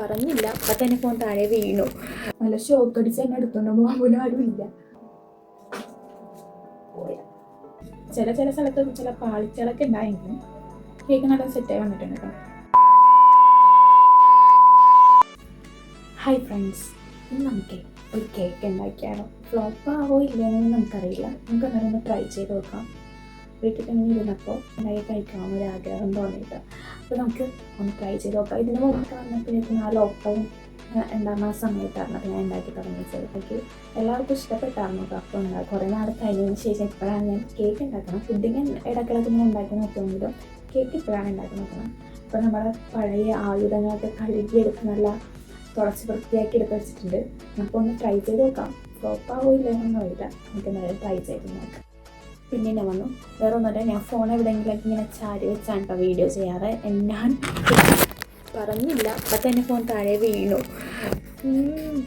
പറഞ്ഞില്ല, അപ്പം തന്നെ ഫോൺ താഴെ വീണു. നല്ല ഷോക്ക് അടിച്ച് തന്നെ എടുത്തോണ്ട് പോകാൻ പോലും ആരും ഇല്ല. ചില സ്ഥലത്ത് ചില പാളിച്ചകളൊക്കെ ഉണ്ടായെങ്കിലും കേക്ക് നല്ല സെറ്റായി വന്നിട്ടുണ്ട് കേട്ടോ. ഹായ് ഫ്രണ്ട്സ്, ഇന്ന് നമുക്ക് ഒരു കേക്ക് ഉണ്ടാക്കിയാലോ? ഫ്ലോപ്പ് ആവോ ഇല്ലെന്ന് നമുക്കറിയില്ല. നമുക്ക് അന്നേരം ട്രൈ ചെയ്ത് നോക്കാം. വീട്ടിൽ തന്നെ ഇരുന്നപ്പോൾ ഉണ്ടാക്കി കഴിക്കണമെന്നൊരു ആഗ്രഹം തോന്നിയിട്ട് അപ്പോൾ നമുക്ക് ഒന്ന് ട്രൈ ചെയ്ത് നോക്കാം. ഇതിന് മുമ്പ് വന്നപ്പോഴേക്കും ആ ലോക്ക്ഡൗൺ ഉണ്ടാകുന്ന സമയത്തായിരുന്നു അപ്പോൾ ഞാൻ ഉണ്ടാക്കി തുടങ്ങിയത്. എനിക്ക് എല്ലാവർക്കും ഇഷ്ടപ്പെട്ടായിരുന്നു. അപ്പോൾ കുറേ നാൾ കഴിഞ്ഞതിന് ശേഷം ഇപ്പോഴാണ് ഞാൻ കേക്ക് ഉണ്ടാക്കണം. പുഡിങ് ഇടയ്ക്കിടയ്ക്ക് ഇങ്ങനെ ഉണ്ടാക്കി നോക്കുമെങ്കിലും കേക്ക് ഇപ്പോഴാണ് ഉണ്ടാക്കി നോക്കണം. അപ്പോൾ നമ്മുടെ പഴയ ആയുധങ്ങളൊക്കെ കഴുകിയെടുത്ത് നല്ല തുടച്ച് വൃത്തിയാക്കി എടുത്ത് വെച്ചിട്ടുണ്ട്. അപ്പോൾ ഒന്ന് ട്രൈ ചെയ്ത് നോക്കാം. ഫ്ലോപ്പ് ആവില്ല എന്നൊന്നും അറിയില്ല. നമുക്ക് എന്തായാലും ട്രൈ ചെയ്ത് നോക്കാം. പിന്നെ ഞാൻ വന്നു വേറെ ഒന്നുമില്ല, ഞാൻ ഫോൺ എവിടെയെങ്കിലൊക്കെ ഇങ്ങനെ ചാരി വെച്ചാണ് കേട്ടോ വീഡിയോ ചെയ്യാറ്. ഞാൻ പറഞ്ഞില്ല, അപ്പം തന്നെ ഫോൺ താഴെ വീണു.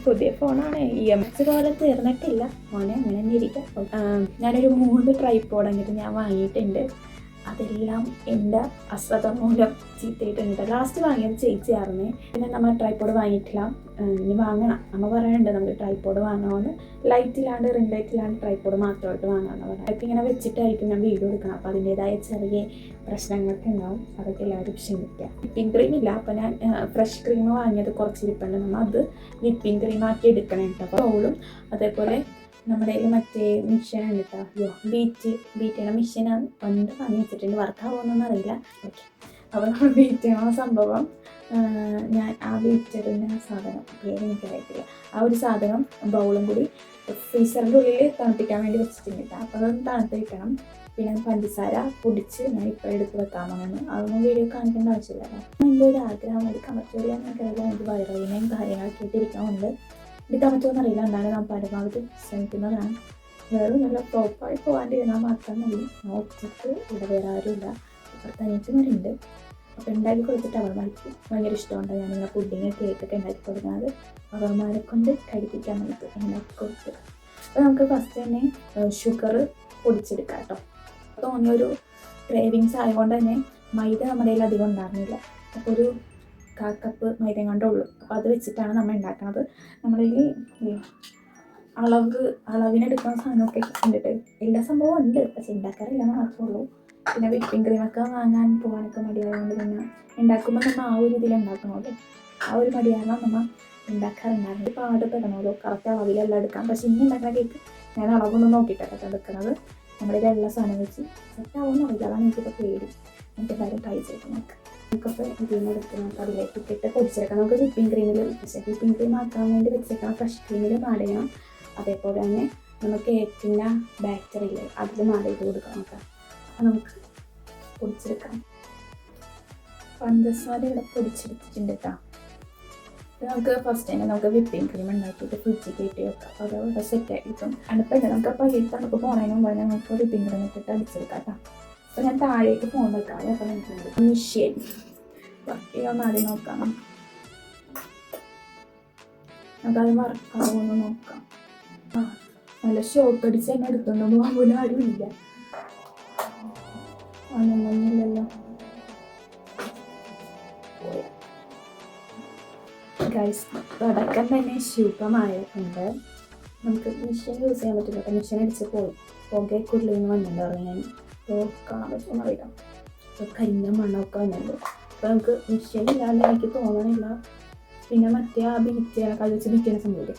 പുതിയ ഫോണാണ്, EMS പോലെ തീർന്നിട്ടില്ല. ഫോനെ അങ്ങനെ തന്നെ ഇരിക്കാം. ഞാനൊരു 3 ട്രൈപോഡ് എന്നിട്ട് ഞാൻ വാങ്ങിയിട്ടുണ്ട്. അതെല്ലാം എൻ്റെ അശ്രദ്ധ മൂലം ചീത്തയിട്ടുണ്ട്. ലാസ്റ്റ് വാങ്ങിയത് ചേച്ചിയായിരുന്നേ. പിന്നെ നമ്മൾ ട്രൈപോഡ് വാങ്ങിയിട്ടില്ല, ഇനി വാങ്ങണം. അമ്മ പറയുന്നുണ്ട് നമുക്ക് ട്രൈപോഡ് വാങ്ങണമെന്ന്. ലൈറ്റിലാണ്ട് റിംഗ് ലൈറ്റിലാണ്ട് ട്രൈപോഡ് മാത്രമായിട്ട് വാങ്ങാമെന്ന് പറഞ്ഞു. അതൊക്കെ ഇങ്ങനെ വെച്ചിട്ടായിരിക്കും ഞാൻ വീഡിയോ എടുക്കണം. അപ്പോൾ അതിൻ്റേതായ ചെറിയ പ്രശ്നങ്ങളൊക്കെ ഉണ്ടാവും. അതൊക്കെ എല്ലാവരും ക്ഷമിക്കുക. വിപ്പിംഗ് ക്രീം ഇല്ല, അപ്പോൾ ഞാൻ ഫ്രഷ് ക്രീം വാങ്ങിയത് കുറച്ചിരിപ്പുണ്ട്. നമ്മൾ അത് വിപ്പിംഗ് ക്രീം ആക്കി എടുക്കണം കേട്ടോ. അപ്പോൾ ബൗളും അതേപോലെ നമ്മുടെ കയ്യിൽ മറ്റേ മിഷീനാണ് കേട്ടോ. ബീറ്റ് ചെയ്യണ മെഷീനാണ് പണ്ട് വാങ്ങി വെച്ചിട്ടുണ്ട്. വർക്കാവുമെന്നൊന്നും അറിയില്ല. ഓക്കെ, അപ്പോൾ നമ്മൾ ബീറ്റ് ചെയ്യണ സംഭവം ഞാൻ ആ ബീറ്റ് ചെയ്യുന്ന സാധനം പേര് എനിക്കറിയത്തില്ല. ആ ഒരു സാധനം ബൗളും കൂടി ഫ്രീസറിൻ്റെ ഉള്ളിൽ തണുപ്പിക്കാൻ വേണ്ടി വെച്ചിട്ടുണ്ട് കേട്ടോ. അപ്പോൾ അതൊന്ന് തണുത്ത് കിട്ടണം. പിന്നെ പഞ്ചസാര പൊടിച്ച് ഞാൻ ഇപ്പോൾ എടുത്ത് വെക്കാമെന്ന്. അതൊന്നും വീഡിയോ കാണിക്കേണ്ട ആവശ്യമില്ല. എൻ്റെ ഒരു ആഗ്രഹം എടുക്കാൻ പറ്റില്ല. എനിക്കറിയില്ല, എനിക്ക് വയറുവേദനയും കാര്യങ്ങളൊക്കെ ആയിട്ടിരിക്കാറുണ്ട്. എടുക്കാൻ പറ്റുമെന്ന് അറിയില്ല. എന്തായാലും ഞാൻ പരമാവധി ശ്രമിക്കുന്നതാണ്. വേറെ നല്ല ടോപ്പായി പോകാണ്ടിരുന്നാൽ മാത്രം മതി. ഞാൻ ഒറ്റയ്ക്ക് ഇവിടെ വേറെ ആരുമില്ല. ഇപ്പുറത്ത് അനിയത്തിമാരുണ്ട്. അപ്പോൾ ഉണ്ടാക്കി കൊടുത്തിട്ട് അവന്മാർക്ക് ഭയങ്കര ഇഷ്ടമുണ്ട്. ഞാനിങ്ങനെ പുഡിങ് കേക്കൊക്കെ ഉണ്ടാക്കി കൊടുക്കുന്നത് അവന്മാരെ കൊണ്ട് കഴിപ്പിക്കാൻ വേണ്ടിയിട്ട് ഉണ്ടാക്കി കൊടുത്ത്. അപ്പോൾ നമുക്ക് ഫസ്റ്റ് തന്നെ ഷുഗർ പൊടിച്ചെടുക്കാം കേട്ടോ. തോന്നിയൊരു ക്രേവിങ്സ് ആയതുകൊണ്ട് തന്നെ മൈദ നമ്മുടെ കയ്യിൽ അധികം ഉണ്ടായിരുന്നില്ല. അപ്പോൾ ഒരു 1/4 കപ്പ് മൈദ കൊണ്ടുള്ളൂ. അപ്പോൾ അത് വെച്ചിട്ടാണ് നമ്മൾ ഉണ്ടാക്കുന്നത്. നമ്മുടെ കയ്യിൽ അളവിനെടുക്കുന്ന സാധനമൊക്കെ കണ്ടിട്ട് എല്ലാ സംഭവവും ഉണ്ട്, പക്ഷെ ഉണ്ടാക്കാറില്ല മാത്രമേ ഉള്ളൂ. പിന്നെ വിപ്പിംഗ് ക്രീമൊക്കെ വാങ്ങാൻ പോകാനൊക്കെ മടിയായതുകൊണ്ട് പിന്നെ ഉണ്ടാക്കുമ്പോൾ നമ്മൾ ആ ഒരു ഇതിൽ ഉണ്ടാക്കണമല്ലോ. ആ ഒരു മടിയാണ് നമ്മൾ ഉണ്ടാക്കാറുണ്ടായിരുന്നത്. പാടുപെടണമല്ലോ കറക്റ്റ് അളവിലെല്ലാം എടുക്കാം. പക്ഷെ ഇനി ഉണ്ടാക്കുന്ന കേക്ക് ഞാൻ അളവൊന്നും നോക്കിയിട്ടല്ല എടുക്കുന്നത്. നമ്മുടെ എല്ലാ സാധനം വെച്ച് സെറ്റാവുമെന്ന് അറിയില്ല. അതാണ് എനിക്കിപ്പോൾ പേടി. എനിക്ക് എന്തായാലും ട്രൈ ചെയ്ത് നോക്കാം. നമുക്കപ്പോൾ ഇതിന് എടുത്ത് നമുക്ക് അതിലേക്ക് ഇട്ടിട്ട് പൊടിച്ചെടുക്കാം. നമുക്ക് വിപ്പിംഗ് ക്രീമിൽ വിപ്പിംഗ് ക്രീം ആക്കാൻ വേണ്ടി വെച്ചേക്കാം. ഫ്രഷ് ക്രീമിൽ ആഡ് ചെയ്യണം. അതേപോലെ തന്നെ നമുക്ക് കേക്കിൻ്റെ ബാറ്ററിയില്ലേ അതിൽ ആഡ് ചെയ്ത് കൊടുക്കാം. നോക്കാം. അപ്പോൾ നമുക്ക് പൊടിച്ചെടുക്കാം. പഞ്ചസാര ഇവിടെ പൊടിച്ചെടുത്തിട്ടുണ്ട് കേട്ടോ. നമുക്ക് ഫസ്റ്റ് തന്നെ നമുക്ക് വിപ്പിംഗ് ക്രീം ഉണ്ടാക്കിയിട്ട് ഫ്രിഡ്ജിൽ കയറ്റി വെക്കാം. അപ്പോൾ അതവിടെ സെറ്റായി കിട്ടും. അടുപ്പില്ല, നമുക്ക് അപ്പോൾ ഈ തണുപ്പ് പോകുന്നതിന് മുമ്പ് നമുക്ക് വിപ്പിംഗ് ക്രീം ഇട്ടിട്ട് അടിച്ചെടുക്കാം കേട്ടോ. അപ്പോൾ ഞാൻ താഴേക്ക് ഫോൺ വെക്കാം. അപ്പോൾ നമുക്ക് മെഷീൻ വർക്ക് ചെയ്യാൻ ആദ്യം നോക്കാം. നമുക്കത് വർക്കാവുമെന്ന് നോക്കാം. നല്ല ഷോക്ക് അടിച്ച് തന്നെ എടുത്തോണ്ട് പോകാൻ പോലും ആരും ഇല്ല. ഒന്നുമില്ലല്ലോ ഗൈസ്. തുടക്കം തന്നെ ശുഭമായിട്ടുണ്ട്. നമുക്ക് മെഷീൻ യൂസ് ചെയ്യാൻ പറ്റില്ല. അപ്പോൾ മെഷീൻ അടിച്ച് പുകയ്ക്കുള്ളിൽ നിന്ന് വന്നിട്ടുണ്ടായിരുന്നു. ഞാൻ ഇപ്പോൾ കാണാൻ പറ്റുമെന്ന് അറിയാം. അപ്പോൾ കരിഞ്ഞ മണ്ണൊക്കെ വന്നിട്ടുണ്ട്. അപ്പോൾ നമുക്ക് മെഷീൻ ഇല്ലാണ്ട് എനിക്ക് തോന്നണില്ല. പിന്നെ മറ്റേ ആ ബീറ്റ് അത് വെച്ച് ബീറ്റ് ചെയ്യുന്ന സംഭവമില്ലേ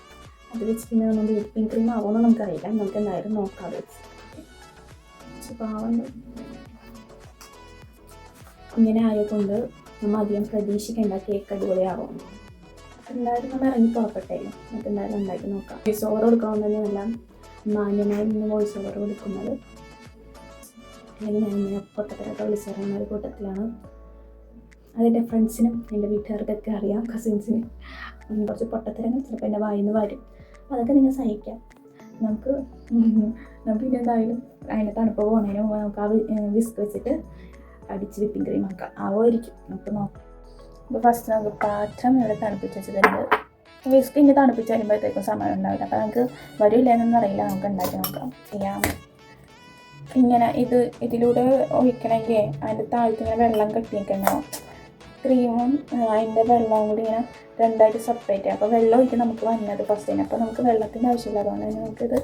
അത് വെച്ച് പിന്നെ നമ്മൾ വിപ്പിംഗ് ക്രീം ആവുമെന്ന് നമുക്കറിയില്ല. നമുക്ക് എന്തായാലും നോക്കാം. വെച്ച് പാവം ഇങ്ങനെ ആയതുകൊണ്ട് നമ്മൾ അധികം പ്രതീക്ഷിക്കേണ്ട കേക്ക് അടിപൊളിയാവും. എന്തായാലും നമ്മൾ ഇറങ്ങി പുറപ്പെട്ടേലും നമുക്ക് എന്തായാലും ഉണ്ടാക്കി നോക്കാം. വോയിസ് ഓവർ കൊടുക്കണമെന്ന് തന്നെ നല്ല മാന്യമായി നിന്ന് വോയിസ് ഓവർ കൊടുക്കുന്നത്. അല്ലെങ്കിൽ ഞാൻ ഇങ്ങനെ പൊട്ടത്തിലൊക്കെ വിളിച്ചറിയുന്ന ഒരു കൂട്ടത്തിലാണ്. അതെൻ്റെ ഫ്രണ്ട്സിനും എൻ്റെ വീട്ടുകാർക്കൊക്കെ അറിയാം. കസിൻസിന് കുറച്ച് പൊട്ടത്തരങ്ങൾ ചിലപ്പോൾ എൻ്റെ വായിൽ നിന്ന് വരും. അതൊക്കെ നിങ്ങൾ സഹിക്കാം. നമുക്ക് ഇനി എന്തായാലും അതിൻ്റെ തണുപ്പ് പോകുന്നതിന് മുമ്പ് നമുക്ക് ആ വിസ്ക് വെച്ചിട്ട് അടിച്ച് വിപ്പിംഗ് ക്രീം ആക്കാം. ആവുമായിരിക്കും, നമുക്ക് നോക്കാം. അപ്പോൾ ഫസ്റ്റ് നമുക്ക് പാത്രം ഇവിടെ തണുപ്പിച്ച് വെച്ചിട്ടുണ്ട്. വിസ്ക് ഇനി തണുപ്പിച്ച് വരുമ്പോഴത്തേക്കും സമയം ഉണ്ടാവില്ല. അപ്പോൾ നമുക്ക് വരില്ല എന്നൊന്നും അറിയില്ല. നമുക്ക് ഉണ്ടാക്കി നോക്കാം. ചെയ്യാം. ഇങ്ങനെ ഇതിലൂടെ ഒഴിക്കണമെങ്കിൽ അതിൻ്റെ താഴത്ത് ഇങ്ങനെ വെള്ളം കെട്ടിയൊക്കെ ഉണ്ടാവും. ക്രീമും അതിൻ്റെ വെള്ളവും കൂടി ഇങ്ങനെ രണ്ടായിട്ട് സെപ്പറേറ്റ് ചെയ്യാം. അപ്പോൾ വെള്ളം ഒഴിക്കും നമുക്ക് വന്നത് ഫസ്റ്റിന്. അപ്പോൾ നമുക്ക് വെള്ളത്തിൻ്റെ ആവശ്യമില്ല. അതുകൊണ്ട് തന്നെ നമുക്കിത്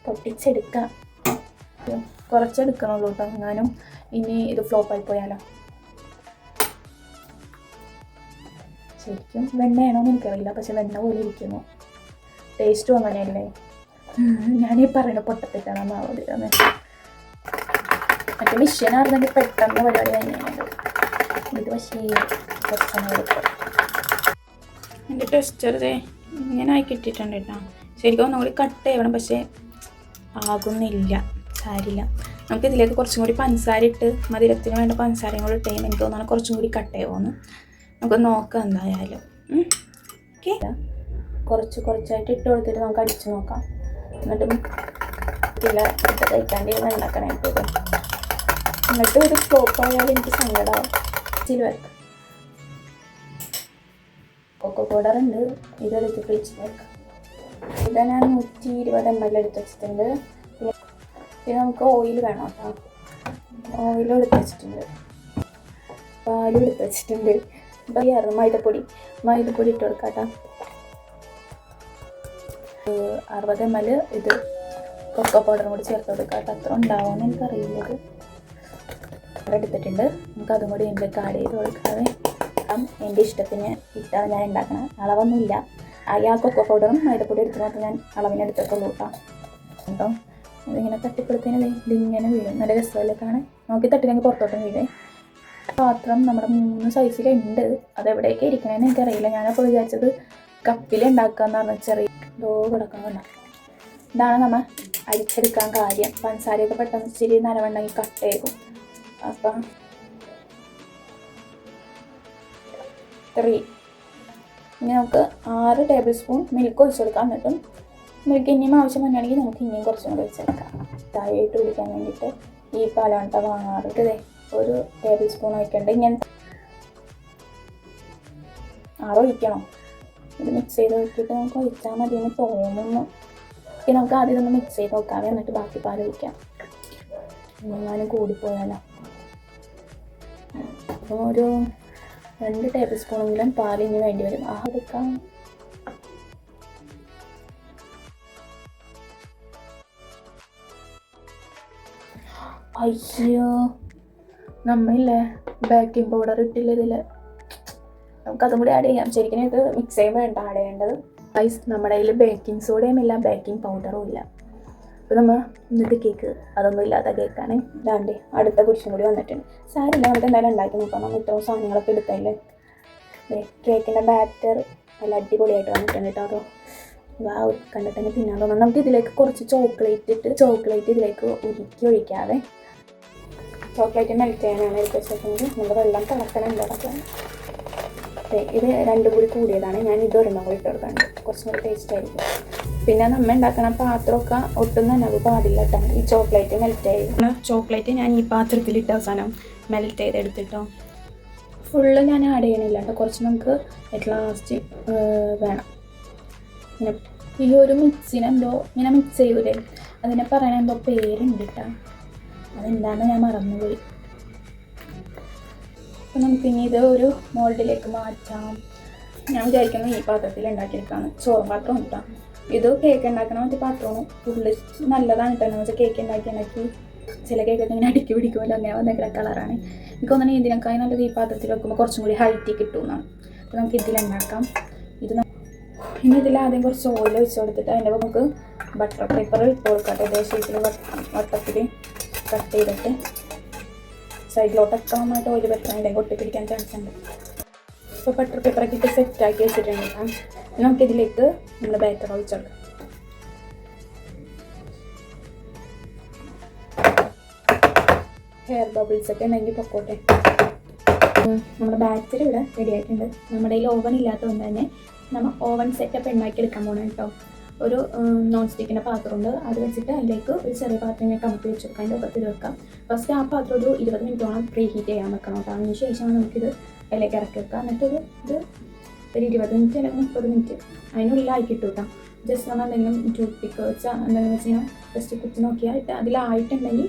പൊട്ടിച്ചെടുക്കാം. കുറച്ചെടുക്കണുള്ളൂ കേട്ടോ, എങ്ങാനും ഇനി ഇത് ഫ്ലോപ്പായി പോയാലോ. ശരിക്കും വെണ്ണയാണോന്ന് എനിക്കറിയില്ല, പക്ഷെ വെണ്ണ പോലെ ഇരിക്കുന്നു. ടേസ്റ്റും അങ്ങനെയല്ലേ. ഞാനീ പറയുന്ന പൊട്ടത്തിട്ടാണ് മാവതിരുന്നത്. മറ്റേ മിഷ്യനായിരുന്നെങ്കിൽ പെട്ടെന്ന് പരിപാടി തന്നെയാണ്. ഇത് പക്ഷേ കുറച്ചൊന്നും എടുക്കും. എൻ്റെ ടെസ്റ്റർ ഇങ്ങനെ ആയി കിട്ടിയിട്ടുണ്ട് കേട്ടോ. ശരിക്കും ഒന്നുകൂടി കട്ട് ചെയ്യണം, പക്ഷേ ആകുന്നില്ല. സാരില്ല, നമുക്ക് ഇതിലേക്ക് കുറച്ചും കൂടി പഞ്ചസാര ഇട്ട് മധുരത്തിന് വേണ്ട പഞ്ചസാരയും കൂടി ഇട്ട് എനിക്ക് തോന്നുന്നു കുറച്ചും കൂടി കട്ട് ചെയ്യുമെന്ന്. നമുക്ക് നോക്കാം എന്തായാലും. ഓക്കെ, കുറച്ചായിട്ട് ഇട്ട് കൊടുത്തിട്ട് നമുക്ക് അടിച്ച് നോക്കാം. എന്നിട്ടും ഇതിൽ ഇട്ട് കഴിക്കാണ്ട് ഉണ്ടാക്കണായിട്ട്. എന്നിട്ട് ഒരു ഫ്ലോപ്പ് ആയാലും എനിക്ക് സങ്കടമാവും. ചില വെക്കാം. കൊക്കോ പൗഡർ ഉണ്ട്, ഇതെടുത്ത് ഫ്രിഡ്ജിൽ വെക്കാം. ഇത് ഞാൻ 120 ml എടുത്ത് വെച്ചിട്ടുണ്ട്. പിന്നെ നമുക്ക് ഓയിൽ വേണം കേട്ടോ. ഓയിലും എടുത്ത് വെച്ചിട്ടുണ്ട്, പാലും എടുത്ത് വെച്ചിട്ടുണ്ട്. ഇപ്പം മൈദപ്പൊടി ഇട്ട് കൊടുക്കാം കേട്ടോ. 60 ml ഇത് കൊക്കോ പൗഡറും കൂടി ചേർത്ത് കൊടുക്കാം കേട്ടോ. അത്ര ഉണ്ടാവുമെന്ന് എനിക്കറിയില്ലത്. എടുത്തിട്ടുണ്ട്, നമുക്ക് അതും കൂടി ഇതിലേക്ക് ആഡ് ചെയ്ത് കൊടുക്കാതെ. എൻ്റെ ഇഷ്ടത്തിന് ഇട്ടാണ് ഞാൻ ഉണ്ടാക്കണം, അളവൊന്നുമില്ല. ആ കൊക്കോ പൗഡറും മൈദപ്പൊടി എടുത്ത് മാത്രം ഞാൻ അളവിനെടുത്തിട്ടുള്ളൂ കേട്ടോ. ഇതിങ്ങനെ തട്ടിപ്പെടുത്തിന് ഇതിങ്ങനെ വീഴും. നല്ല രസമല്ലേക്കാണ്. നോക്കി തട്ടില്ലെങ്കിൽ പുറത്തോട്ടും വീഴേ. പാത്രം നമ്മുടെ 3 സൈസിലുണ്ട്. അതെവിടെയൊക്കെ ഇരിക്കണമെന്ന് എനിക്കറിയില്ല. ഞാനപ്പോൾ വിചാരിച്ചത് കപ്പിലുണ്ടാക്കാന്ന് പറഞ്ഞാൽ ചെറിയ കിടക്കണം. ഇതാണ് നമ്മൾ അരിച്ചെടുക്കാൻ കാര്യം. പഞ്ചസാരയൊക്കെ പെട്ടെന്ന് ഇച്ചിരി നനവുണ്ടെങ്കിൽ കട്ട് ചെയ്യും. അപ്പം 3 ഇനി നമുക്ക് 6 ടേബിൾ സ്പൂൺ മിൽക്ക് ഒഴിച്ച് കൊടുക്കാം. എന്നിട്ടും മിൽക്ക് ഇനിയും ആവശ്യം വന്നിട്ടുണ്ടെങ്കിൽ നമുക്ക് ഇനിയും കുറച്ചും കൂടി ഒഴിച്ചെടുക്കാം. താഴെയിട്ട് കുടിക്കാൻ വേണ്ടിയിട്ട് ഈ പാലാണ് കേട്ടോ വാങ്ങാറ്. 1 ടേബിൾ സ്പൂൺ ഒഴിക്കണ്ട. ഇങ്ങനെ 6 ഒഴിക്കണം. ഇത് മിക്സ് ചെയ്ത് നോക്കിയിട്ട് നമുക്ക് ഒഴിച്ചാൽ മതി എന്ന് തോന്നുന്നു. ഇനി നമുക്ക് ആദ്യം ഇതൊന്ന് മിക്സ് ചെയ്ത് നോക്കാം, എന്നിട്ട് ബാക്കി പാൽ ഒഴിക്കാം. എങ്ങാനും കൂടിപ്പോയാലോ. അപ്പോൾ ഒരു 2 ടേബിൾ സ്പൂണെങ്കിലും പാലിന് വേണ്ടി വരും. എടുക്കാം. അയ്യോ, നമ്മളില്ലേ ബേക്കിംഗ് പൗഡർ ഇട്ടില്ല ഇതിൽ. നമുക്കതും കൂടി ആഡ് ചെയ്യാം. ശരിക്കും ഇത് മിക്സ് ചെയ്യുമ്പോൾ വേണ്ട ആഡ് ചെയ്യേണ്ടത്. നമ്മുടെ കയ്യിൽ ബേക്കിംഗ് സോഡയും ഇല്ല, ബേക്കിംഗ് പൗഡറും ഇല്ല. അപ്പോൾ നമ്മൾ ഇന്നത്തെ കേക്ക് അതൊന്നും ഇല്ലാത്ത കേക്കാണ്. ഇതാണ്ട് അടുത്ത കുരിശും കൂടി വന്നിട്ടുണ്ട്. സാരില്ല, നമുക്ക് എന്തായാലും ഉണ്ടാക്കി നോക്കാം. നമ്മൾ ഇത്രയും സാധനങ്ങളൊക്കെ എടുത്തല്ലേ. കേക്കിൻ്റെ ബാറ്റർ നല്ല അടിപൊളിയായിട്ട് വന്നിട്ടുണ്ട് കേട്ടോ. അതോ കണ്ടിട്ട് തന്നെ തിന്നാൻ തോന്നുന്നു. നമുക്ക് ഇതിലേക്ക് കുറച്ച് ചോക്ലേറ്റ് ഇതിലേക്ക് ഉരുക്കി ഒഴിക്കാതെ. ചോക്ലേറ്റ് മെൽറ്റ് ചെയ്യാനാണ് എടുത്ത് വെച്ചിട്ടുണ്ടെങ്കിൽ നമ്മൾ വെള്ളം തിളക്കണമല്ലോ. അതൊക്കെ ഇത് 2 കൂടി കൂടിയതാണ്. ഞാൻ ഇത് 1 കൂടി ഇട്ട് കൊടുക്കാറുണ്ട്, കുറച്ചും കൂടി ടേസ്റ്റ് ആയിരിക്കും. പിന്നെ നമ്മൾ ഉണ്ടാക്കുന്ന പാത്രമൊക്കെ ഒട്ടും തന്നെ അത് പാടില്ല കേട്ടോ. ഈ ചോക്ലേറ്റ് മെൽറ്റ് ചെയ്ത് ചോക്ലേറ്റ് ഞാൻ ഈ പാത്രത്തിലിട്ട് അവസാനം മെൽറ്റ് ചെയ്തെടുത്തിട്ടോ. ഫുള്ള് ഞാൻ ആഡ് ചെയ്യണില്ല കേട്ടോ, കുറച്ച് നമുക്ക് ലാസ്റ്റ് വേണം. പിന്നെ ഈ ഒരു മിക്സിനെന്തോ ഇങ്ങനെ മിക്സ് ചെയ്യൂലേ, അതിനെ പറയണ എന്തോ പേരുണ്ട് കേട്ടോ. അതെന്താണെന്ന് ഞാൻ മറന്നുപോയി. അപ്പോൾ നമുക്കിനി ഇത് ഒരു മോൾഡിലേക്ക് മാറ്റാം. ഞാൻ വിചാരിക്കുന്നത് ഈ പാത്രത്തിൽ ഉണ്ടാക്കിയെടുക്കാണ്. ചോറും പാത്രം കിട്ടാം. ഇത് കേക്ക് ഉണ്ടാക്കണ മറ്റേ പാത്രമാണ്. ഫുള്ള് നല്ലതാണ് കേട്ടോ. എന്ന് വെച്ചാൽ കേക്ക് ഉണ്ടാക്കി ചില കേക്കൊക്കെ ഇങ്ങനെ അടുക്കി പിടിക്കുമല്ലോ, അങ്ങനെ വന്നേക്കുന്ന കളറാണ്. എനിക്ക് തോന്നുന്നു ഇതിനേക്കായി നല്ലത് ഈ പാത്രത്തിൽ വെക്കുമ്പോൾ കുറച്ചും കൂടി ഹൈറ്റ് കിട്ടുമെന്നാണ്. അപ്പോൾ നമുക്ക് ഇതിലുണ്ടാക്കാം. ഇനി ഇതിലാദ്യം കുറച്ച് ഓയിൽ ഒഴിച്ച് കൊടുത്തിട്ട് അതിൻ്റെ നമുക്ക് ബട്ടർ പേപ്പർ ഇട്ട് കൊടുക്കട്ടെ. ഇതേ ഷേപ്പിൽ വട്ടത്തിൽ കട്ട് ചെയ്തിട്ട് സൈഡിലോട്ടൊക്കെ നന്നായിട്ട് ഓയിൽ പറ്റുന്നുണ്ടെങ്കിൽ ഒട്ടിപ്പിടിക്കാൻ ചാൻസ് ഉണ്ട്. അപ്പോൾ ബട്ടർ പേപ്പറൊക്കെ ഇട്ട് സെറ്റാക്കി വെച്ചിട്ടുണ്ട്. നമുക്കിതിലേക്ക് നമ്മുടെ ബാറ്റർ ഒഴിച്ചെടുക്കാം. ഹെയർ ബബിൾസ് ഒക്കെ ഉണ്ടെങ്കിൽ പൊക്കോട്ടെ. നമ്മുടെ ബാറ്ററി ഇവിടെ റെഡി ആയിട്ടുണ്ട്. നമ്മുടെ കയ്യിൽ ഓവൻ ഇല്ലാത്തതുകൊണ്ട് തന്നെ നമ്മൾ ഓവൻ സെറ്റപ്പ് ഉണ്ടാക്കിയെടുക്കാൻ പോകണം കേട്ടോ. ഒരു നോൺ സ്റ്റിക്കിൻ്റെ പാത്രമുണ്ട്, അത് വെച്ചിട്ട് അതിലേക്ക് ഒരു ചെറിയ പാത്രം ഇങ്ങനെ കമത്തി വെച്ചെടുക്കാം. അതിൻ്റെ ഒപ്പത്തിൽ വെക്കാം. ഫസ്റ്റ് ആ പാത്രം ഒരു 20 മിനിറ്റോളം പ്രീ ഹീറ്റ് ചെയ്യാൻ വെക്കണം കേട്ടോ. അതിന് ശേഷമാണ് നമുക്കിത് അതിലേക്ക് ഇറക്കി വെക്കാം. എന്നിട്ടൊരു ഒരു 20 മിനിറ്റ് അല്ലെങ്കിൽ 30 മിനിറ്റ് അതിനുള്ളിലായി കിട്ടും കേട്ടോ. ജസ്റ്റ് നമ്മൾ എന്തെങ്കിലും ടൂത്ത് പിക്ക് വെച്ചാൽ എന്തെങ്കിലും വെച്ച് കഴിഞ്ഞാൽ ജസ്റ്റ് കുത്തി നോക്കിയാൽ അതിലായിട്ടുണ്ടെങ്കിൽ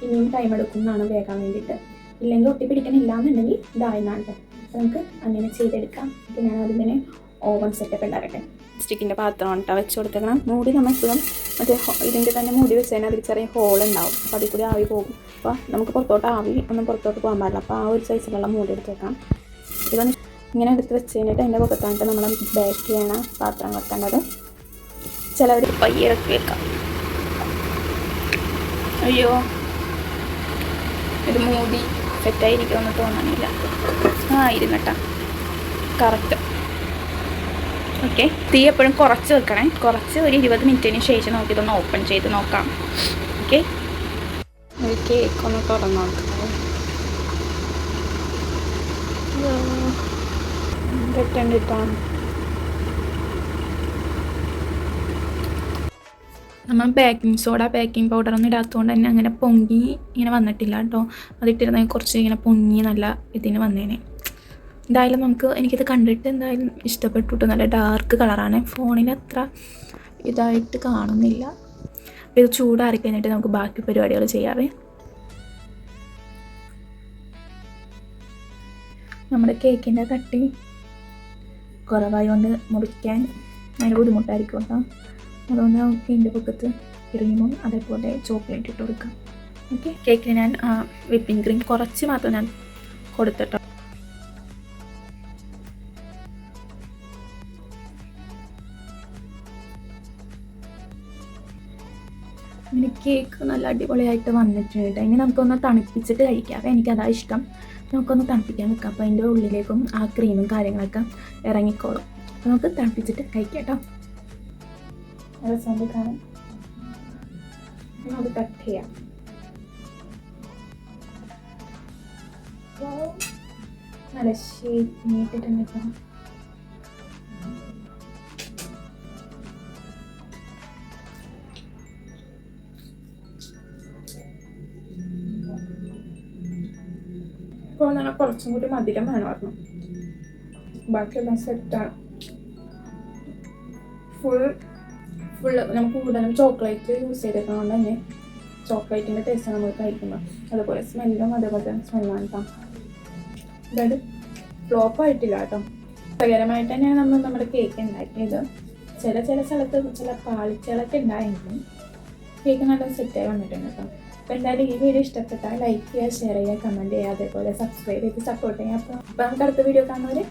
ഇനിയും ടൈം എടുക്കും എന്നാണ് വേഗം വേണ്ടിയിട്ട്. ഇല്ലെങ്കിൽ ഒട്ടിപ്പിടിക്കണില്ല എന്നുണ്ടെങ്കിൽ ഇതായെന്നാണ് കേട്ടോ. നമുക്ക് അങ്ങനെ ചെയ്തെടുക്കാം. അപ്പോൾ ഞാൻ അതിന് ഓവൻ സെറ്റപ്പ് ഉണ്ടാകട്ടെ. സ്റ്റിക്കിൻ്റെ പാത്രം ഇട്ടാൽ വെച്ച് കൊടുത്തേക്കണം. മൂടി നമ്മൾ എപ്പോഴും മറ്റേ ഇതിൻ്റെ തന്നെ മൂടി വെച്ച് കഴിഞ്ഞാൽ അതിൽ ചെറിയ ഹോൾ ഉണ്ടാവും. അപ്പോൾ അതിൽ കൂടി ആവി പോകും. അപ്പോൾ നമുക്ക് പുറത്തോട്ട് ആവി ഒന്നും പുറത്തോട്ട് പോകാൻ പാടില്ല. അപ്പോൾ ആ ഒരു സൈസിലുള്ള മൂടി എടുത്ത് വെക്കാം. ഇതൊന്ന് ഇങ്ങനെ എടുത്ത് വെച്ച് കഴിഞ്ഞിട്ട് അതിൻ്റെ പുറത്തായിട്ട് നമ്മൾ ബേക്ക് ചെയ്യണ പാത്രം വെക്കേണ്ടത്. ചിലവർ പയ്യെ ഇറക്കി വെക്കാം. അയ്യോ, ഇത് മൂടി സെറ്റായിരിക്കുമെന്ന് തോന്നണില്ല. ഇരുന്നട്ടാ കറക്റ്റ്. ഓക്കെ, തീ എപ്പോഴും കുറച്ച് വെക്കണേ. കുറച്ച് ഒരു 20 മിനിറ്റിന് ശേഷം നമുക്കിതൊന്ന് ഓപ്പൺ ചെയ്ത് നോക്കാം. ഓക്കെ, ഒരു കേക്ക് ഒന്ന് തുറന്നു നോക്കാം. തെറ്റണ്ടിട്ടാണ് നമ്മൾ ബേക്കിംഗ് സോഡ ബേക്കിംഗ് പൗഡറൊന്നും ഇടാത്തതുകൊണ്ട് തന്നെ അങ്ങനെ പൊങ്ങി ഇങ്ങനെ വന്നിട്ടില്ല കേട്ടോ. അതിട്ടിരുന്നെങ്കിൽ കുറച്ച് ഇങ്ങനെ പൊങ്ങി നല്ല ഇതിന് വന്നേനെ. എന്തായാലും എനിക്കിത് കണ്ടിട്ട് എന്തായാലും ഇഷ്ടപ്പെട്ടു കേട്ടോ. നല്ല ഡാർക്ക് കളറാണ്. ഫോണിന് അത്ര ഇതായിട്ട് കാണുന്നില്ല. അപ്പോൾ ഇത് ചൂടാറി കഴിഞ്ഞിട്ട് നമുക്ക് ബാക്കി പരിപാടികൾ ചെയ്യാവേ. നമ്മുടെ കേക്കിൻ്റെ കട്ടി കുറവായി കൊണ്ട് മുറിക്കാൻ അതിന് ബുദ്ധിമുട്ടായിരിക്കും കേട്ടോ. അതുകൊണ്ട് നമുക്ക് ഇതിൻ്റെ പൊക്കത്ത് ക്രീമും അതേപോലെ ചോക്ലേറ്റ് ഇട്ട് കൊടുക്കാം. ഓക്കെ, കേക്കിന് ഞാൻ വിപ്പിംഗ് ക്രീം കുറച്ച് മാത്രം ഞാൻ കൊടുത്തിട്ടോ. അങ്ങനെ കേക്ക് നല്ല അടിപൊളിയായിട്ട് വന്നിട്ടുണ്ട്. ഇനി നമുക്കൊന്ന് തണുപ്പിച്ചിട്ട് കഴിക്കാം. അപ്പോൾ എനിക്കതാ ഇഷ്ടം. നമുക്കൊന്ന് തണുപ്പിക്കാൻ വെക്കാം. അപ്പോൾ അതിൻ്റെ ഉള്ളിലേക്കും ആ ക്രീമും കാര്യങ്ങളൊക്കെ ഇറങ്ങിക്കോളും. അപ്പോൾ നമുക്ക് തണുപ്പിച്ചിട്ട് കഴിക്കാം കേട്ടോ. രസം കാണാൻ അത് കട്ട് ചെയ്യാം. നല്ല ഷേപ്പ് നീട്ടിട്ടുണ്ട് കേട്ടോ. ഇപ്പോൾ നല്ല കുറച്ചും കൂടി മധുരം വേണമായിരുന്നു. ബാക്കിയെല്ലാം സെറ്റാണ്. ഫുള്ള് നമുക്ക് കൂടുതലും ചോക്ലേറ്റ് യൂസ് ചെയ്തേക്കുന്നതുകൊണ്ട് തന്നെ ചോക്ലേറ്റിൻ്റെ ടേസ്റ്റ് നമ്മൾ കഴിക്കുമ്പോൾ അതുപോലെ സ്മെല്ലും അതേപോലെ തന്നെ സ്മെല്ലാണ് കേട്ടോ. അതായത് ഫ്ലോപ്പായിട്ടില്ല കേട്ടോ. രസകരമായിട്ട് തന്നെയാണ് നമ്മുടെ കേക്ക് ഉണ്ടാക്കിയത്. ചില സ്ഥലത്ത് ചില പാളിച്ചകളൊക്കെ ഉണ്ടായെങ്കിലും കേക്ക് നല്ല സെറ്റായി വന്നിട്ടുണ്ട് കേട്ടോ. അപ്പോൾ എന്തായാലും ഈ വീഡിയോ ഇഷ്ടപ്പെട്ടാൽ ലൈക്ക് ചെയ്യുക, ഷെയർ ചെയ്യുക, കമൻറ്റ് ചെയ്യുക, അതേപോലെ സബ്സ്ക്രൈബ് ചെയ്ത് സപ്പോർട്ട് ചെയ്യുക. അപ്പോൾ നമുക്ക് അടുത്ത വീഡിയോ കാണുന്നവരെ